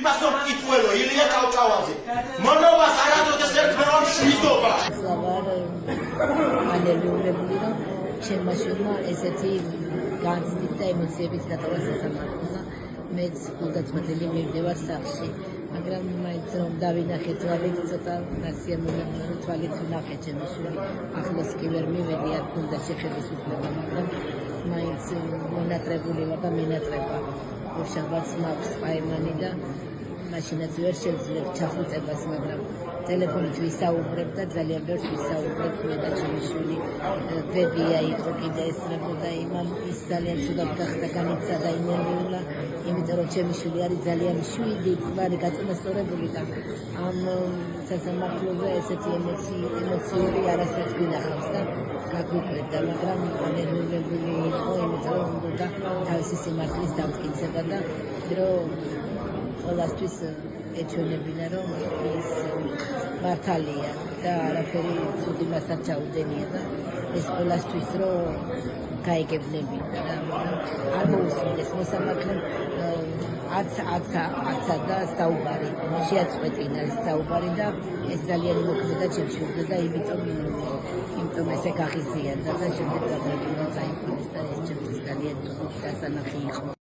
ვიფასო მკითხველო ილია ჭავჭავაძე მონობას არადროდეს ერქმევა მშვიდობა ანელეულებული რომ ჩემმა შვილმა ესეთი განცდით და ემოციებით დატოვა სასამართლო მეც გულდაწყვეტილი მივდივარ სახლში მაგრამ მაინც რომ დავინახე თვალით ცოტა ნასიამოვნებაა თვალით ვნახე ჩემი შვილი ახლოს კი ვერ მივედი არ გქონდა შეხედვის უფლება მაგრამ მაინც მონატრებული ვარ და მინატრება უშაბათს მაქვს პაემანი და მაშინაც ვერ შევძლებ ჩახუწებას მაგრამ ტელეფონით ვისაუბრებ და ძალიან ბევრს ვისაუბრებ მე და ჩემი შვილი ბებია იყო კიდე ესწრებოდა იმან ის ძალიან ცუდად გახდა განიცადა ინერვიულა იმიტომ რომ ჩემი შვილი არის ძალიან შვიდი წვარი გაწონასწორებული და ამ სასამართლოზე ესეთი ემოციური არასდროს გვინახავს და გაგვიკვირდა მაგრამ ანელეულებული იყო იმიტომ რომ უნდა თავისი სიმართლის დამტკიცება და რომ ყველასთვის ეჩვენებინა რომ ის მართალია და არაფერი ცუდი მასთან ჩაუდენია და ეს ყველასთვის რომ გაიგებნებინა და არ მოусმინეს მოსამართლემ აცა და საუბარი შეაწყვეტინა ეს საუბარი და ეს ძალიან იმოქმედა ჩემს შვილზე და იმიტომ ესე გაღიზიანდა და შემდეგ გადავიდა წაიყვანეს და ეს ჩემთვის ძალიან დასანახი იყო